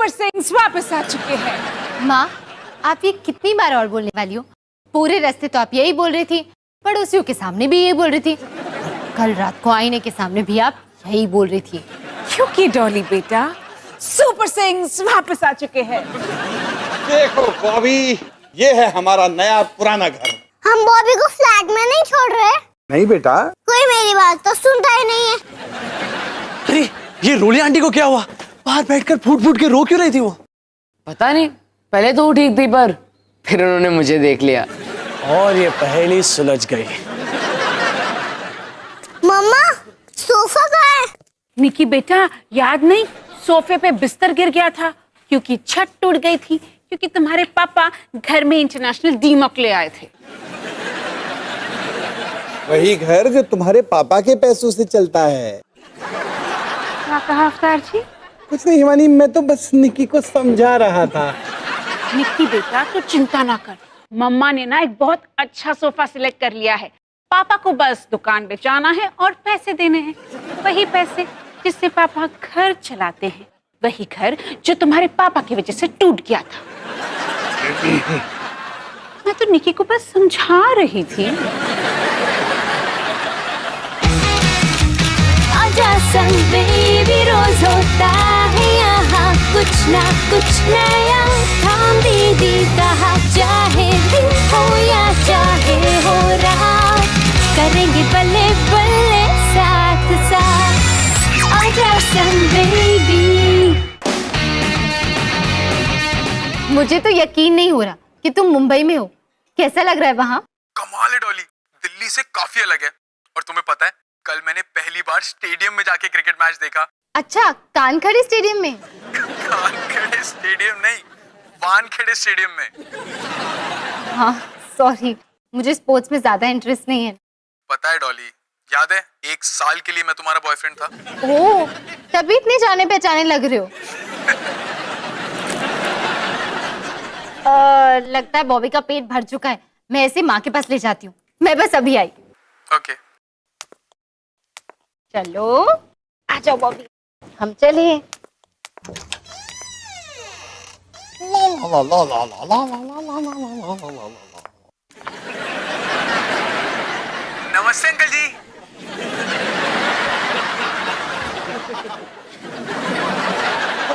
Super sings वापस आ चुके हैं। माँ, आप ये कितनी बार और बोलने वाली हो? पूरे रास्ते तो आप यही बोल रही थी, पड़ोसियों के सामने भी यही बोल रही थी, कल रात को आईने के सामने भी आप यही बोल रही थी। क्योंकि डॉली बेटा, सुपर सिंग्स वापस आ चुके हैं। देखो बॉबी, ये है हमारा नया पुराना घर। हम बॉबी को फ्लैट में नहीं छोड़ रहे। नहीं बेटा, कोई मेरी बात तो सुनता ही नहीं है। अरे ये रोली आंटी को क्या हुआ? बाहर बैठकर फूट फूट के रो क्यों रही थी वो? पता नहीं, पहले तो वो ठीक थी पर फिर उन्होंने मुझे देख लिया और ये पहेली सुलझ गई। मम्मा, सोफा कहाँ है? निकी बेटा, याद नहीं, सोफे पे बिस्तर गिर गया था क्योंकि छत टूट गई थी, क्योंकि तुम्हारे पापा घर में इंटरनेशनल दीमक ले आए थे। वही घर जो तुम्हारे पापा के पैसों से चलता है। क्या कहा अवतार जी? कुछ नहीं हिमानी, मैं तो बस निकी को समझा रहा था। निक्की बेटा, तू चिंता ना कर, मम्मा ने ना एक बहुत अच्छा सोफा सिलेक्ट कर लिया है। पापा को बस दुकान पे जाना है और पैसे देने हैं, वही पैसे जिससे पापा घर चलाते हैं, वही घर जो तुम्हारे पापा की वजह से टूट गया था। मैं तो निक्की को बस समझा रही थी। आजा संग बेबी, रोज होता है यहाँ कुछ ना कुछ नया। थाम दीदी कहा, चाहे दिन हो या चाहे हो रात, करेंगे बल्ले बल्ले साथ साथ। आजा संग बेबी। मुझे तो यकीन नहीं हो रहा कि तुम मुंबई में हो। कैसा लग रहा है वहाँ? कमाल है डॉली, दिल्ली से काफी अलग है। और तुम्हें पता है, कल मैंने पहली बार स्टेडियम में जाके क्रिकेट मैच देखा। अच्छा, कानखड़े स्टेडियम में? वानखेड़े स्टेडियम नहीं, वानखेड़े स्टेडियम में। हाँ सॉरी, मुझे स्पोर्ट्स में ज्यादा इंटरेस्ट नहीं है। पता है डॉली, याद है 1 साल के लिए मैं तुम्हारा बॉयफ्रेंड था। ओह, तभी इतने जाने पहचाने लग रहे हो। लगता है बॉबी का पेट भर चुका है, मैं ऐसे माँ के पास ले जाती हूँ। मैं बस अभी आई। ओके। चलो आ जाओ बॉबी, हम चले। नमस्ते अंकल जी।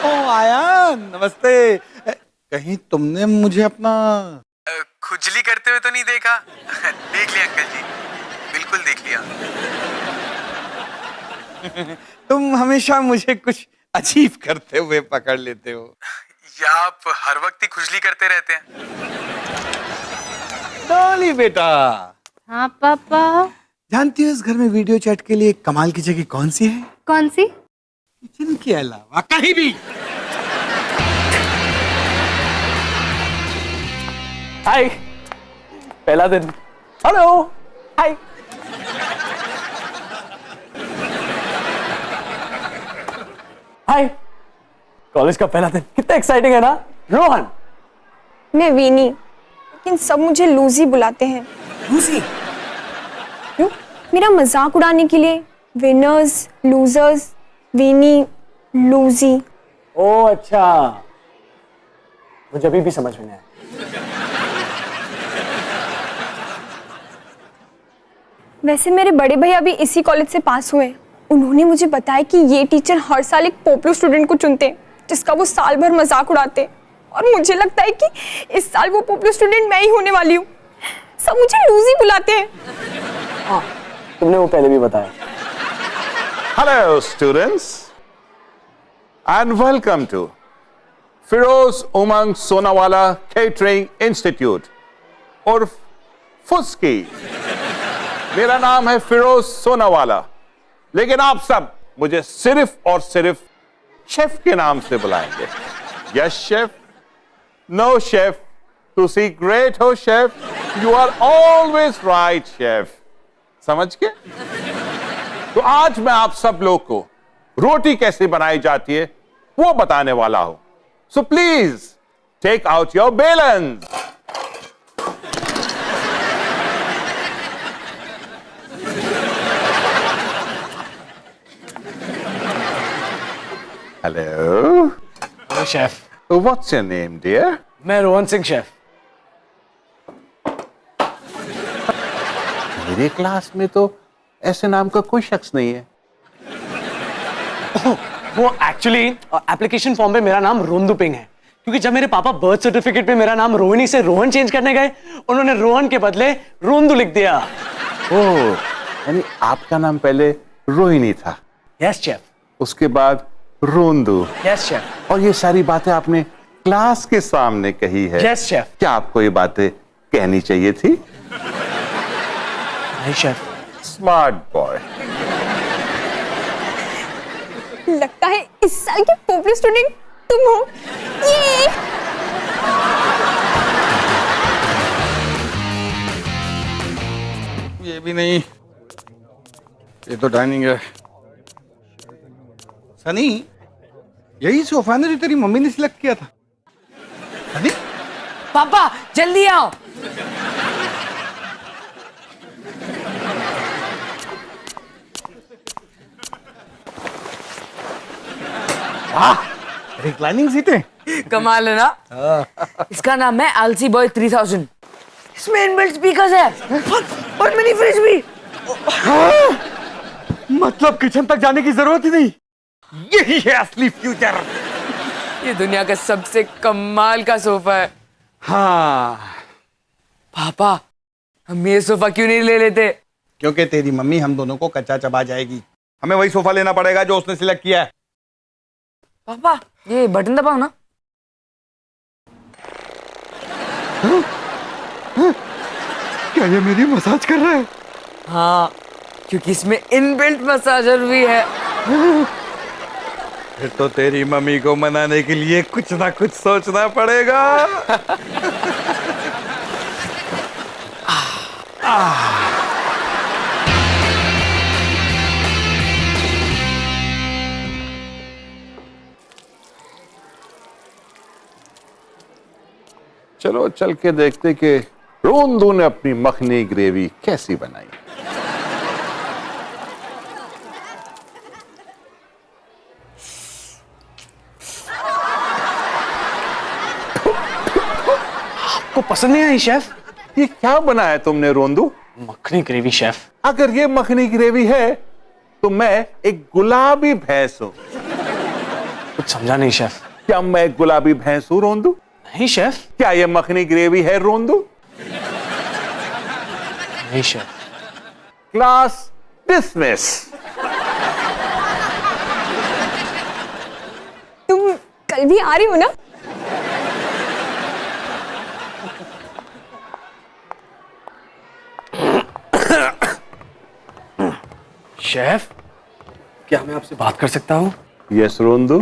ओ आया, नमस्ते। कहीं तुमने मुझे अपना खुजली करते हुए तो नहीं देखा? देख लिया अंकल जी, बिल्कुल देख लिया। तुम हमेशा मुझे कुछ अजीब करते हुए पकड़ लेते हो। या आप हर वक्त ही खुजली करते रहते हैं? डॉली बेटा, हाँ पापा। जानती हो इस घर में वीडियो चैट के लिए कमाल की जगह कौन सी है? कौन सी? किचन के अलावा कहीं भी। हाय, पहला दिन। हेलो, हाय। हाय, कॉलेज का पहला दिन कितना एक्साइटिंग है ना रोहन? मैं वीनी, लेकिन सब मुझे लूजी बुलाते हैं। लूजी? क्यों? मेरा मजाक उड़ाने के लिए। विनर्स, लूजर्स, वीनी, लूजी। ओह अच्छा, मुझे अभी भी समझ में नहीं आया। वैसे मेरे बड़े भैया भी इसी कॉलेज से पास हुए। उन्होंने मुझे बताया कि ये टीचर हर साल एक पॉपुलर स्टूडेंट को चुनते हैं, जिसका वो साल भर मजाक उड़ाते। और मुझे लगता है कि इस साल वो पॉपुलर स्टूडेंट मैं ही होने वाली हूँ। सब मुझे लूजी बुलाते हैं। हाँ, तुमने वो पहले भी बताया। Hello students and welcome to Firoz Umang Sonawala Catering Institute और फुस्की। मेरा नाम है फिरोज सोनावाला, लेकिन आप सब मुझे सिर्फ और सिर्फ शेफ के नाम से बुलाएंगे। यस शेफ, नो शेफ, तुसी ग्रेट हो chef, you are always right chef. समझ के? तो आज मैं आप सब लोग को रोटी कैसे बनाई जाती है वो बताने वाला हूं। So please take out your बेलन्स। Hello chef. What's your name, dear? मैं रोहन सिंह शेफ। मेरे क्लास में तो ऐसे नाम का कोई शख्स नहीं है। वो एक्चुअली एप्लीकेशन फॉर्म पे मेरा नाम रोंदुपिंग है, क्योंकि जब मेरे पापा बर्थ सर्टिफिकेट पे मेरा नाम रोहिणी से रोहन चेंज करने गए, उन्होंने रोहन के बदले रोंदू लिख दिया। ओह, यानी आपका नाम पहले रोहिणी था, यस शेफ। उसके बाद रोंदू, यस शेफ। और ये सारी बातें आपने क्लास के सामने कही है। Yes chef. क्या आपको ये बातें कहनी चाहिए थी? नहीं शेफ। Smart boy. लगता है इस साल के पॉपुलर स्टूडेंट तुम हो। ये ये भी नहीं, ये तो डाइनिंग है। सनी, यही सोफा ना जो तेरी मम्मी ने सिलेक्ट किया था? सनी, पापा जल्दी आओ। रिक्लाइनिंग सीटें। कमाल है ना। इसका नाम है आलसी बॉय 3000। इसमें इनबिल्ट स्पीकर्स है और मिनी फ्रिज भी। मतलब किचन तक जाने की जरूरत ही नहीं। यही है असली फ्यूचर। ये दुनिया का सबसे कमाल का सोफा है। हाँ, पापा हम ये सोफा क्यों नहीं ले लेते? क्योंकि तेरी मम्मी हम दोनों को कच्चा चबा जाएगी। हमें वही सोफा लेना पड़ेगा जो उसने सिलेक्ट किया है। पापा ये बटन दबाओ ना। क्या ये मेरी मसाज कर रहा है? हाँ, क्योंकि इसमें इनबिल्ट मसाजर भी है। फिर तो तेरी मम्मी को मनाने के लिए कुछ ना कुछ सोचना पड़ेगा। चलो चल के देखते कि रोंदू ने अपनी मखनी ग्रेवी कैसी बनाई। आपको पसंद नहीं आई शेफ? ये क्या बनाया तुमने रोंदू? Makhani gravy chef. अगर ये मखनी ग्रेवी है तो मैं एक गुलाबी भैंस हूं। कुछ समझा नहीं शेफ। क्या मैं एक गुलाबी भैंस हूं रोंदू? नहीं शेफ। क्या ये मखनी ग्रेवी है रोंदू? नहीं शेफ। Class dismiss. तुम कल भी आ रही हो ना? शेफ, क्या मैं आपसे बात कर सकता हूँ? यस रोंदू।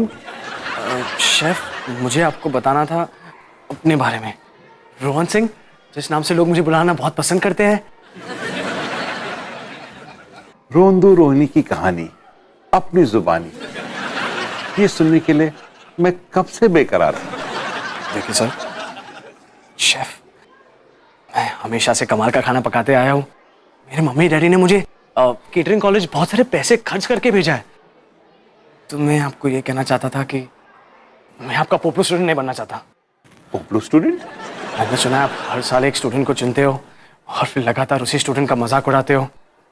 शेफ, मुझे आपको बताना था अपने बारे में। रोहन सिंह, जिस नाम से लोग मुझे बुलाना बहुत पसंद करते हैं। रोंदू रोहिणी की कहानी अपनी जुबानी, ये सुनने के लिए मैं कब से बेकरार था। देखिए सर, शेफ, मैं हमेशा से कमाल का खाना पकाते आया हूँ। मेरे मम्मी डैडी ने मुझे केटरिंग कॉलेज बहुत सारे पैसे खर्च करके भेजा है। तो मैं आपको ये कहना चाहता था कि मैं आपका पॉपुलर स्टूडेंट नहीं बनना चाहता। Popular student? मैंने सुना है आप हर साल एक स्टूडेंट को चुनते हो और फिर लगातार उसी स्टूडेंट का मजाक उड़ाते हो।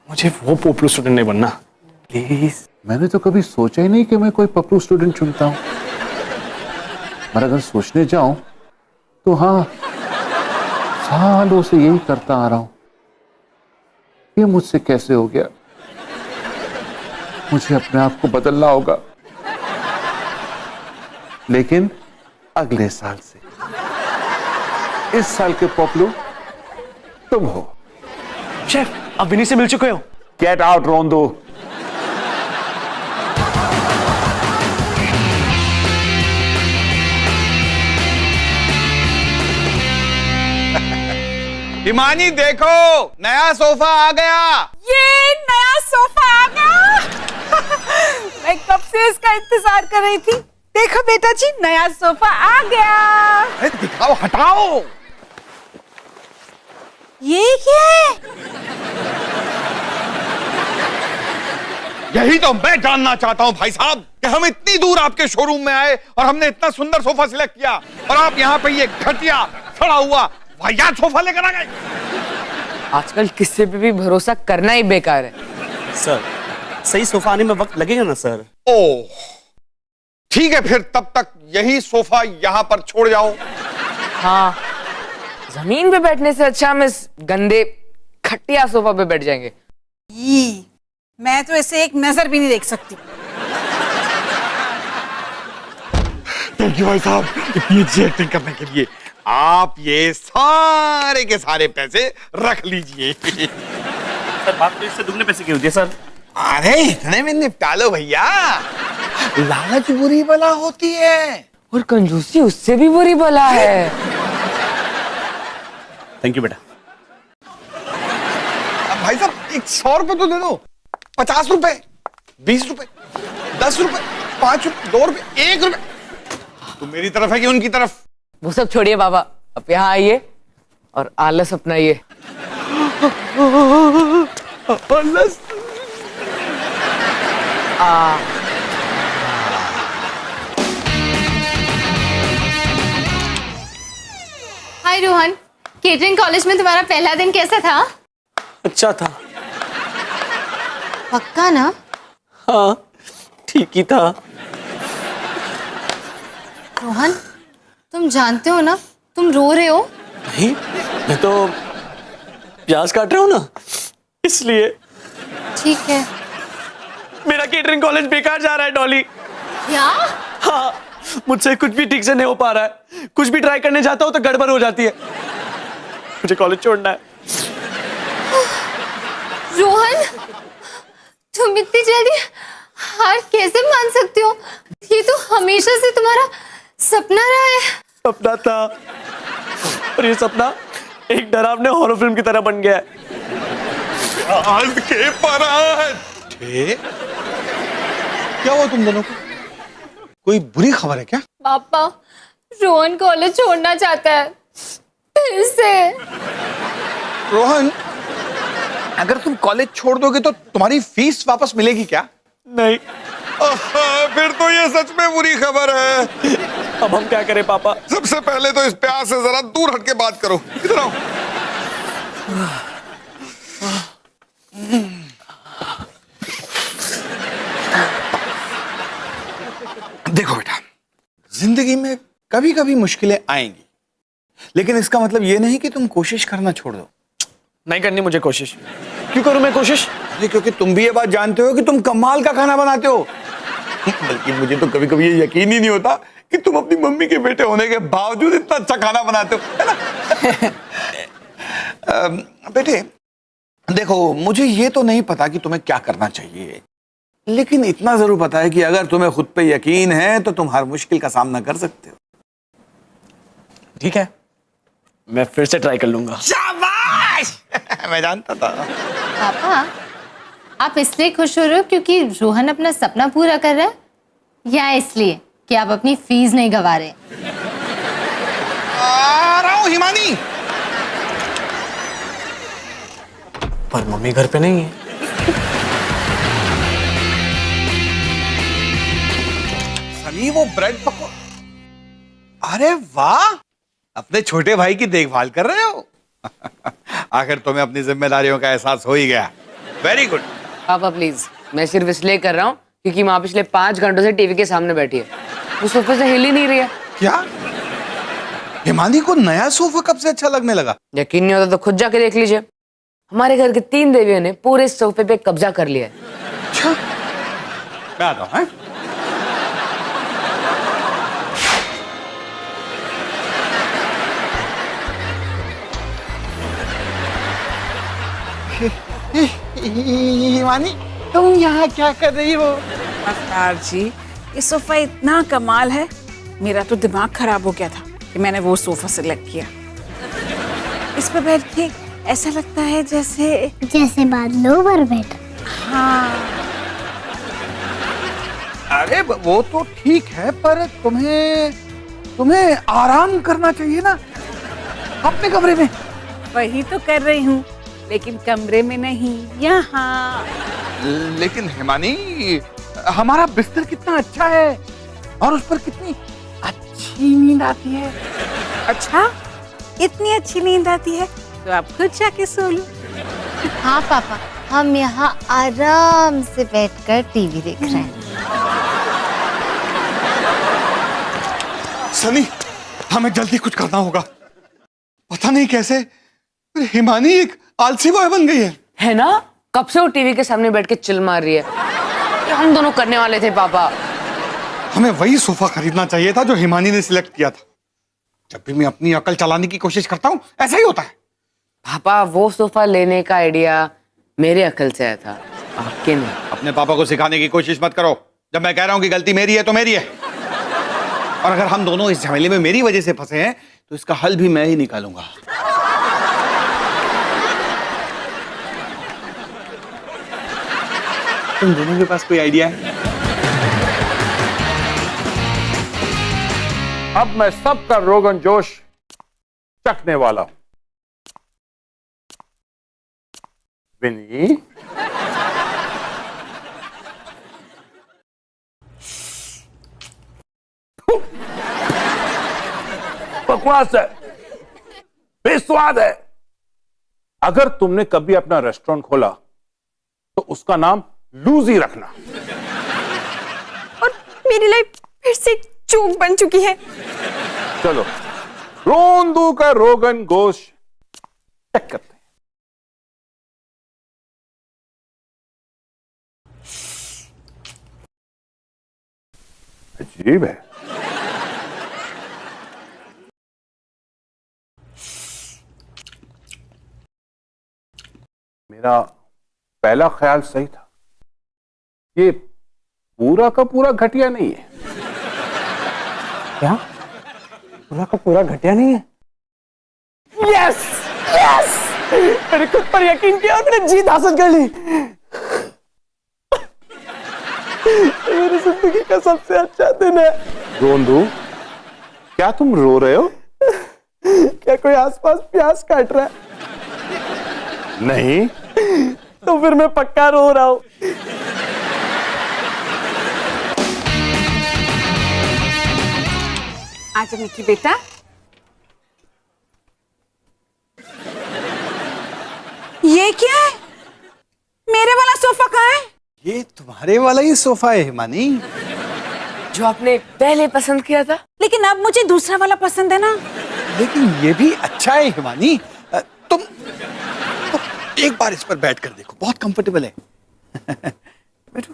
मुझे वो पॉपुलर स्टूडेंट नहीं बनना, प्लीज। मैंने तो कभी सोचा ही नहीं कि मैं कोई पॉपुलर स्टूडेंट चुनता हूं। पर अगर सोचने जाऊं तो हाँ, सालों से यही करता आ रहा हूं। ये मुझसे कैसे हो गया? मुझे अपने आप को बदलना होगा, लेकिन अगले साल से। इस साल के पॉपुलर तुम हो। शेफ, आप विनी से मिल चुके हो? Get out रोंदू। हिमानी देखो, नया सोफा आ गया। ये नया सोफा आ गया। मैं कब से इसका इंतजार कर रही थी। देखो बेटा जी, नया सोफा आ गया। अरे दिखाओ, हटाओ। ये क्या है? यही तो मैं जानना चाहता हूँ भाई साहब कि हम इतनी दूर आपके शोरूम में आए और हमने इतना सुंदर सोफा सिलेक्ट किया और आप यहाँ पे ये घटिया सड़ा हुआ वाहियात सोफा लेकर आ गए। आजकल किसी पे भी भरोसा करना ही बेकार है। सर सही सोफा आने में वक्त लगेगा ना सर। ओह ठीक है, फिर तब तक यही सोफा यहाँ पर छोड़ जाओ। हाँ, जमीन पे बैठने से अच्छा हम इस गंदे खटिया सोफा पे बैठ जाएंगे। मैं तो ऐसे एक नजर भी नहीं देख सकती। थैंक यू भाई साहब इतनी अच्छी एक्टिंग करने के लिए। आप ये सारे के सारे पैसे रख लीजिए। सर बात तो इससे दुगने पैसे की होती है सर। अरे इतने में निपटा लो भैया, लालच बुरी बला होती है और कंजूसी उससे भी बुरी बला है। थैंक यू बेटा। अब भाई साहब 100 रुपए तो दे दो। 50 रुपए, 20 रुपए, 10 रुपए, 5 रुपए, 2 रुपए, 1 रुपए। तो मेरी तरफ है कि उनकी तरफ? वो सब छोड़िए बाबा, अब यहाँ आइए और आलस अपनाइए। आलस? हाय रोहन, केटरिंग कॉलेज में तुम्हारा पहला दिन कैसा था? अच्छा था। पक्का ना? हाँ ठीक ही था। रोहन, तुम जानते हो ना तुम रो रहे हो? नहीं मैं तो प्याज काट रहा हूँ ना इसलिए। ठीक है। मेरा केटरिंग कॉलेज बेकार जा रहा है डॉली। क्या? हाँ मुझसे कुछ भी ठीक से नहीं हो पा रहा है। कुछ भी ट्राई करने जाता हूँ तो गड़बड़ हो जाती है। मुझे कॉलेज छोड़ना है। रोहन, तुम इतनी जल्दी हार कैसे मान सकते हो? ये तो हमेशा से तुम्हारा सपना रहा है। सपना था और ये सपना एक डरावने हॉरर फिल्म की तरह बन गया है। आज के पराठे। क्या हुआ तुम दोनों को? कोई बुरी खबर है क्या? पापा, रोहन कॉलेज छोड़ना चाहता है फिर से। रोहन, अगर तुम कॉलेज छोड़ दोगे तो तुम्हारी फीस वापस मिलेगी क्या? नहीं। फिर तो ये सच में बुरी खबर है। अब हम क्या करें पापा? सबसे पहले तो इस प्यार से जरा दूर हट के बात करो। इधर आओ। देखो बेटा, जिंदगी में कभी कभी मुश्किलें आएंगी, लेकिन इसका मतलब ये नहीं कि तुम कोशिश करना छोड़ दो। नहीं करनी मुझे कोशिश। क्यों करूं मैं कोशिश? अरे क्योंकि तुम भी ये बात जानते हो कि तुम कमाल का खाना बनाते हो। बल्कि मुझे तो कभी कभी ये यकीन ही नहीं होता कि तुम अपनी मम्मी के बेटे होने के बावजूद इतना अच्छा खाना बनाते हो, है ना? बेटे देखो, मुझे ये तो नहीं पता कि तुम्हें क्या करना चाहिए, लेकिन इतना जरूर पता है कि अगर तुम्हें खुद पे यकीन है तो तुम हर मुश्किल का सामना कर सकते हो। ठीक है, मैं फिर से ट्राई कर लूंगा। शाबाश! मैं जानता था। पापा, आप इसलिए खुश हो रहे हो क्योंकि रोहन अपना सपना पूरा कर रहा है, या इसलिए कि आप अपनी फीस नहीं गवा रहे? आ रहा हूं हिमानी। पर मम्मी घर पे नहीं है। सनी, वो ब्रेड पको। अरे वाह, अपने छोटे भाई की देखभाल कर रहे हो। आखिर तुम्हें अपनी जिम्मेदारियों का एहसास हो ही गया। Very good. पापा प्लीज, मैं सिर्फ इसलिए कर रहा हूँ क्योंकि माँ पिछले 5 घंटों से टीवी के सामने बैठी है, वो सोफे से हिल ही नहीं रही है। क्या हिमानी को नया सोफा कब से अच्छा लगने लगा? यकीन नहीं होता तो खुद जाके देख लीजिए। हमारे घर की 3 देवियों ने पूरे सोफे पे कब्जा कर लिया है। अच्छा, मैं आता हूं। हिमानी, तुम यहाँ क्या कर रही हो? अवतार जी, ये सोफा इतना कमाल है, मेरा तो दिमाग खराब हो गया था कि मैंने वो सोफा सिलेक्ट किया। इस पर बैठ के ऐसा लगता है जैसे बादलों पर बैठा। हाँ। अरे वो तो ठीक है, पर तुम्हें आराम करना चाहिए ना अपने कमरे में। वही तो कर रही हूँ, लेकिन कमरे में नहीं, यहाँ। लेकिन हिमानी, हमारा बिस्तर कितना अच्छा है और उस पर कितनी अच्छी नींद आती है। अच्छा, इतनी अच्छी नींद आती है तो आप खुद जाके सो लो। हाँ पापा, हम यहाँ आराम से बैठकर टीवी देख रहे हैं। सनी, हमें जल्दी कुछ करना होगा। पता नहीं कैसे हिमानी एक आलसी बॉय बन गई है ना? कब से वो टीवी के सामने बैठ के चिल मार रही है। ये हम दोनों करने वाले थे पापा। हमें वही सोफा खरीदना चाहिए था जो हिमानी ने सिलेक्ट किया था। जब भी मैं अपनी अकल चलाने की कोशिश करता हूँ ऐसा ही होता है। पापा, वो सोफा लेने का आइडिया मेरे अकल से आया था, आपके नहीं। अपने पापा को सिखाने की कोशिश मत करो। जब मैं कह रहा हूं कि गलती मेरी है तो मेरी है, और अगर हम दोनों इस झमेले में मेरी वजह से फंसे हैं तो इसका हल भी मैं ही निकालूंगा। तुम दोनों के पास कोई आइडिया है? अब मैं सबका रोगन जोश चखने वाला हूं। विनी, बकवास है, बेस्वाद है। अगर तुमने कभी अपना रेस्टोरेंट खोला तो उसका नाम लूजी रखना। और मेरी लाइफ फिर से एक जोक बन चुकी है। चलो, रोंदू का रोगन गोश चेक करते हैं। अजीब है। मेरा पहला ख्याल सही था, ये पूरा का पूरा घटिया नहीं है। क्या? पूरा का पूरा घटिया नहीं है? यस यस, मैंने खुद पर यकीन किया और मैंने जीत हासिल कर ली। मेरी जिंदगी का सबसे अच्छा दिन है। रोंदू, क्या तुम रो रहे हो? क्या कोई आसपास प्यास काट रहा है? नहीं। तो फिर मैं पक्का रो रहा हूं। आजा निकी बेटा। ये क्या है? मेरे वाला सोफा कहाँ है? ये तुम्हारे वाला ही सोफा है हिमानी, जो आपने पहले पसंद किया था। लेकिन अब मुझे दूसरा वाला पसंद है ना। लेकिन ये भी अच्छा है हिमानी। तुम एक बार इस पर बैठ कर देखो, बहुत कंफर्टेबल है। बैठो।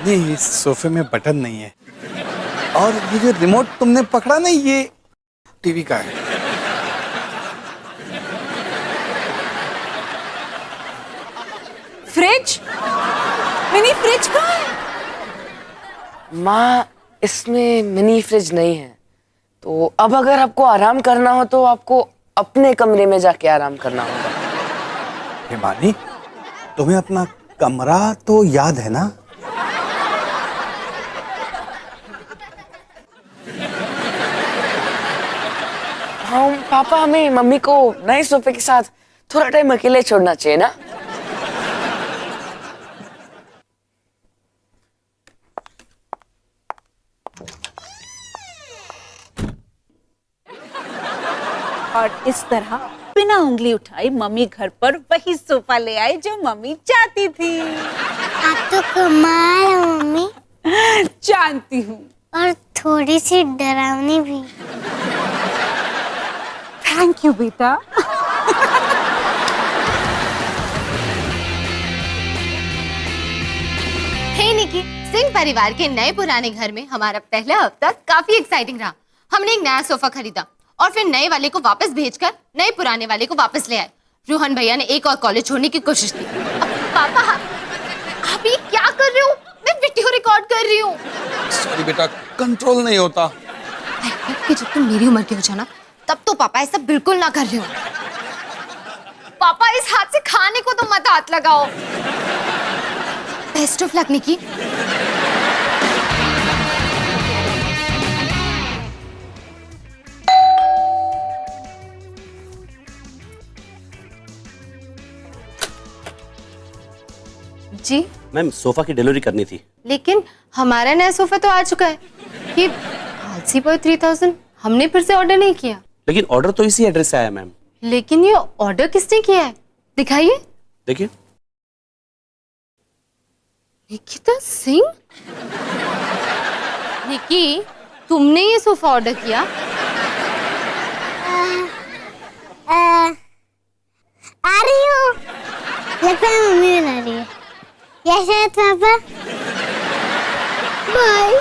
नहीं, इस सोफे में बटन नहीं है, और ये जो रिमोट तुमने पकड़ा ना, ये टीवी का है। फ्रिज? मिनी फ्रिज कहाँ है? माँ, इसमें मिनी फ्रिज नहीं है। तो अब अगर आपको आराम करना हो तो आपको अपने कमरे में जाके आराम करना होगा। हिमानी, तुम्हें अपना कमरा तो याद है ना? हाँ पापा, हमें मम्मी को नए सोफे के साथ थोड़ा टाइम अकेले छोड़ना चाहिए ना। और इस तरह बिना उंगली उठाई मम्मी घर पर वही सोफा ले आई जो मम्मी चाहती थी। आप तो कमाल है मम्मी, जानती हूँ। और थोड़ी सी डरावनी भी। थैंक यू बेटा। हे निकी, सिंह परिवार के नए पुराने घर में हमारा पहला हफ्ता काफी एक्साइटिंग रहा। हमने एक नया सोफा खरीदा और फिर नए वाले को वापस भेजकर नए पुराने वाले को वापस ले आए। रोहन भैया ने एक और कॉलेज छोड़ने की कोशिश की। पापा, आप ये क्या कर रहे हो? मैं वीडियो रिकॉर्ड कर रही हूँ। सॉरी बेटा, कंट्रोल नहीं होता। कि जब तुम मेरी उम्र के हो जाना तब तो पापा ऐसा बिल्कुल ना कर रहे हो। पापा, इस हाथ से खाने को तो मत हाथ लगाओ। Best of luck Nikki. जी मैम सोफा की डिलीवरी करनी थी। लेकिन हमारा नया सोफा तो आ चुका है। ये आलसी बॉय 3000 हमने फिर से ऑर्डर नहीं किया। लेकिन ऑर्डर तो इसी एड्रेस से आया मैम। लेकिन ये ऑर्डर किसने किया है? दिखाइए। देखिए। निकिता सिंह। निकी, तुमने ये सोफा ऑर्डर किया? आ रही हूँ। लगता है मम्मी बना रही है या शायद पापा। बाय।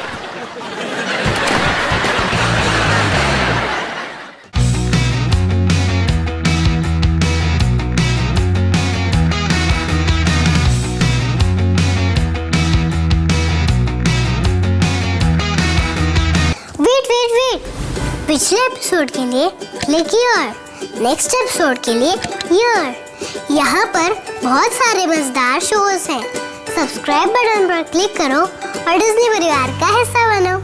वेट पिछले एपिसोड के लिए क्लिक हियर, नेक्स्ट एपिसोड के लिए हियर। यहाँ पर बहुत सारे मजेदार शोज हैं। सब्सक्राइब बटन पर क्लिक करो और डिज्नी परिवार का हिस्सा बनो।